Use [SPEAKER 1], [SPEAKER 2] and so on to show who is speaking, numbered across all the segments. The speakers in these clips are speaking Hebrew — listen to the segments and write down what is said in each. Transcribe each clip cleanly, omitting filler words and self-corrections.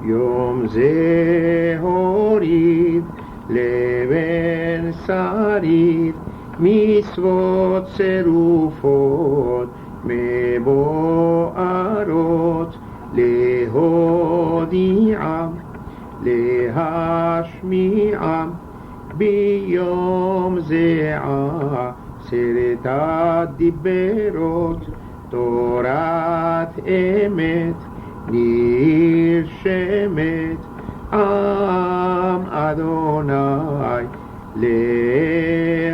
[SPEAKER 1] יום זה הוריד לבן שריד מצוות צירופות מבוארות להודיעם להשמיעם ביום זה עשרת הדיברות תורת אמת נרשמת עם אדוני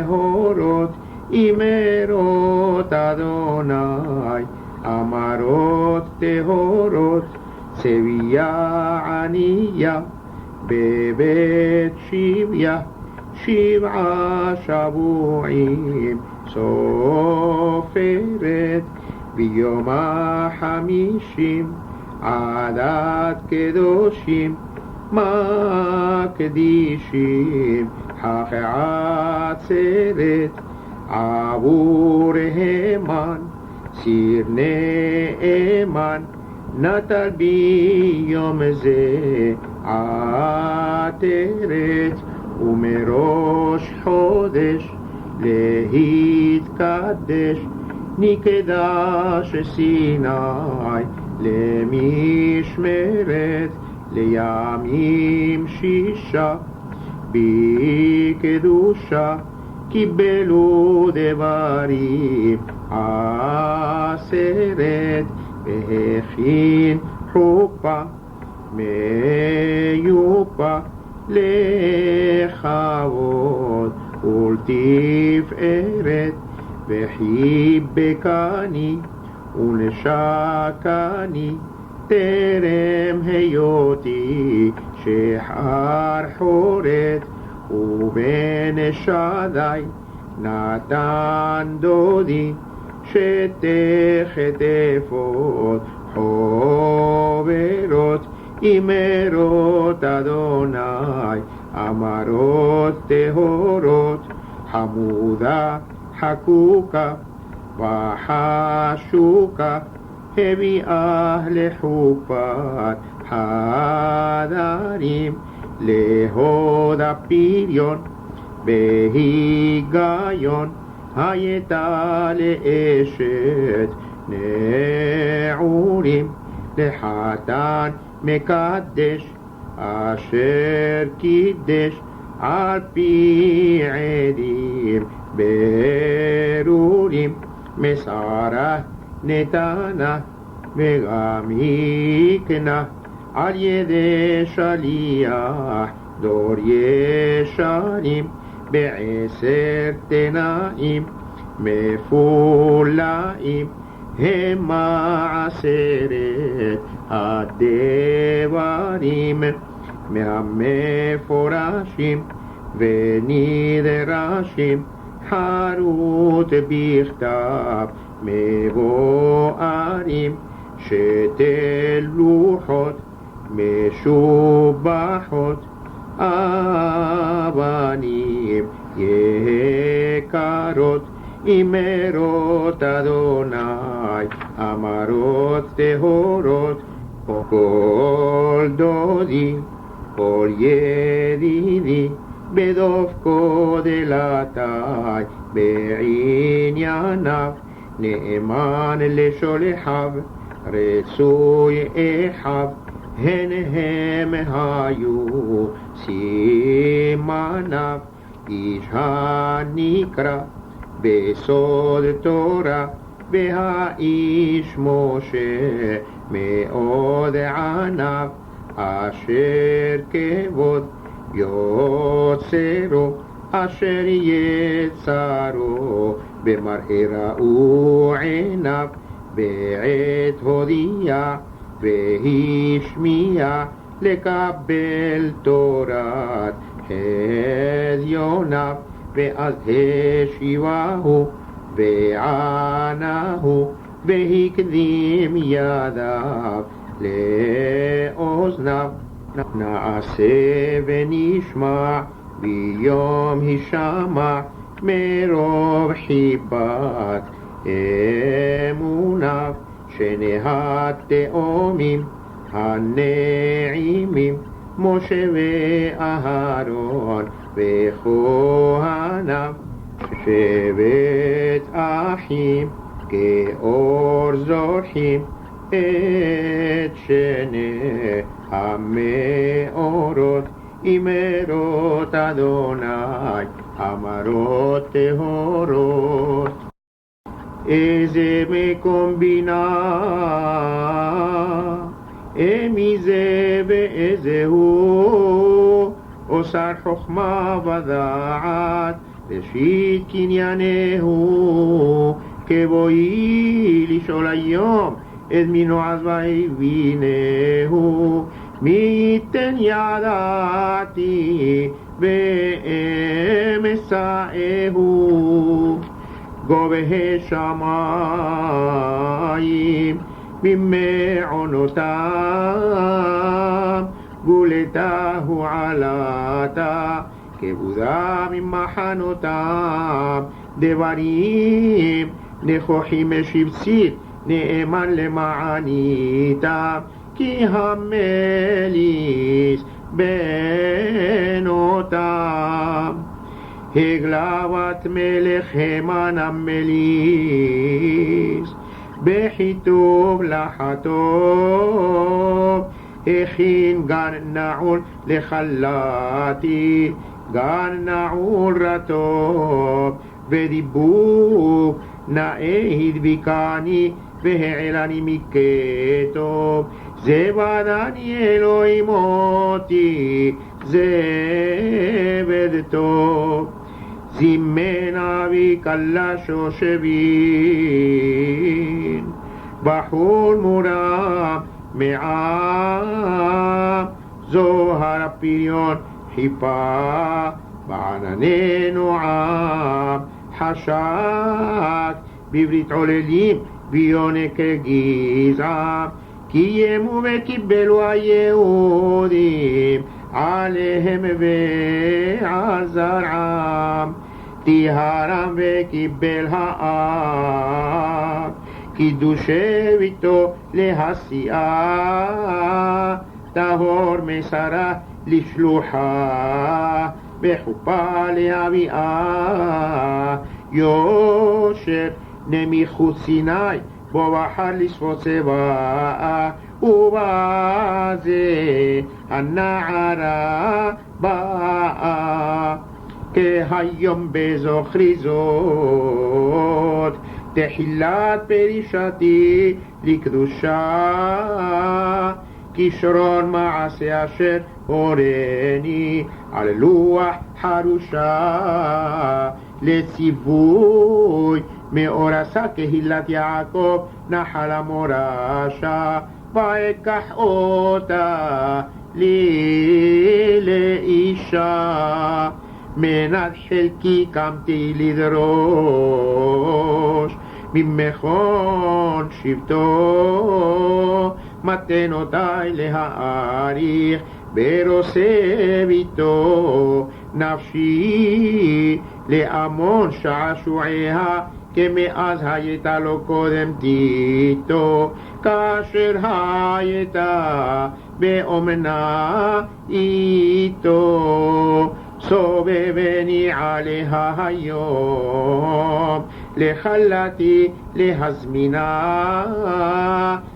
[SPEAKER 1] להורות אמרות אדוני אמרות טהורות צביה עניה בבית שביה 7 שבועים סופרת ביום ה50 עדת קדושים מקדישים חכי עצרת עבור המן סיר נאמן נטל ביום זה עטרת ומראש חודש להתקדש נקדש סיני למשמרת לימים 6 בקדושה קיבלו דברים 10 והכין חופה מיופה לכבוד ולתפארת וחיבקני ונשקני טרם היותי שחר חורת ובן שדי נתן דודי שטחת אפוד חוברות אמרות אדוני אמרות טהורות חמודה חקוקה וחשוקה הביאה לחופת הדרים להוד הפריון בהיגיון הייתה לאשת נעורים לחתן מקדש אשר קידש על פי עדים ברורים מסרה נתנה וגם הקנה על ידי שליח דור ישרים ב10 תנאים מפולאים הם 10 הדברים מהמפורשים ונדרשים חרוט בכתב מבוארים 2 לוחות משובחות אבנים יקרות אמרות אדוני אמרות טהורות כל דודי כל ידידי בדופקו דלתי בענייניו נאמן לשולחיו רצוי אחיו הן הם היו סימניו איש הנקרא בסוד תורה והאיש משה מאוד עניו אשר כבוד יוצרו אשר יצרו במראה ראו עיניו בעת הודיע והשמיע לקבל תורת הדיוניו ואז השיבהו וענהו והקדים ידיו לאוזניו נעשה ונשמע ביום הישמע מרוב חיבת אמוניו שני התאומים הנעימים, משה ואהרון וכהניו, שבט אחים כאור זורחים, את שני המאורות, אמרות אדוני, אמרות טהורות. איזה מקום בינה, מי זה ואיזה הוא, אוסר חוכמה ודעת, ראשית קניינהו, כבואי לשאול היום, את מינו עזבה הבינהו, מי ייתן ידעתי ואמסעהו. גובה שמיים ממעונותם, גולתהו עלתה, כבודה ממחנותם, דברים נכוחים משבצית, נאמן למעניתם, כי המליס בנותם. הגלבת מלך המן המליס, בחיטוב לחטוב, הכין גן נעול לחלתי, גן נעול רטוב, ודיבוק נאה הדביקני, והעלני מכתוב. זבדני אלוהים אותי, זבד טוב. זימן אבי קלש יושבין, בחור מורם מעם, זוהר הפריון חיפה, בענננו עם, חשק בברית עוללים, ביונק גזעם, קיימו וקיבלו היהודים, עליהם ועל זרעם, טיהרם וקיבל העם, קידוש ביתו להסיעה, טהור מסרה לשלוחה, בחופה להביאה, יושר נמיכות סיני, בו בחר לשפוט צבאה, ובזה הנערה באה, כהיום בזוכרי זאת, תחילת פרישתי לקדושה, כישרון מעשה אשר הורני, על לוח חרושה, לציווי מאור עשה קהילת יעקב, נחל המורשה, ואקח אותה לי לאישה, מנת חלקי קמתי לדרוש, ממכון שבטו, מתנותיי להאריך, ברוסי ביתו, נפשי לאמון שעשועיה, כמאז הייתה לו קודם תיתו, כאשר הייתה באומנה איתו, סובבני עליה היום, לחלתי להזמינה,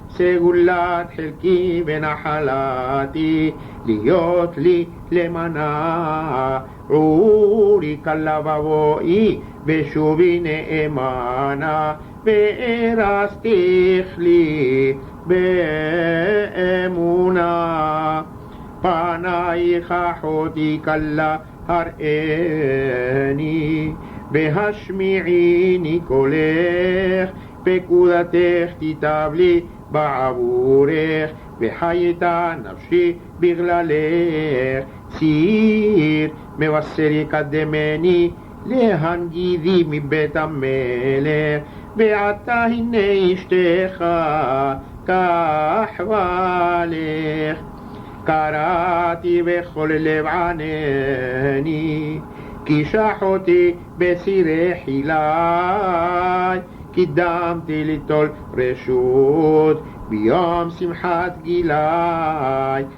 [SPEAKER 1] סגולת חלקי ונחלתי, להיות לי למנה, עורי קלה ובואי, ושובי נאמנה, וארסתיך לי באמונה. פנייך אחותי קלה הראני, והשמיעיני קולך, פקודתך תיטב לי בעבורך, וחייתה נפשי בגללך. ציר מבשר יקדמני, להנגידי מבית המלך, ועתה הנה אשתך כחבלך. קראתי בכל לב ענני, קישח אותי בצירי חילי, קידמתי ליטול רשות, ביום שמחת גילאי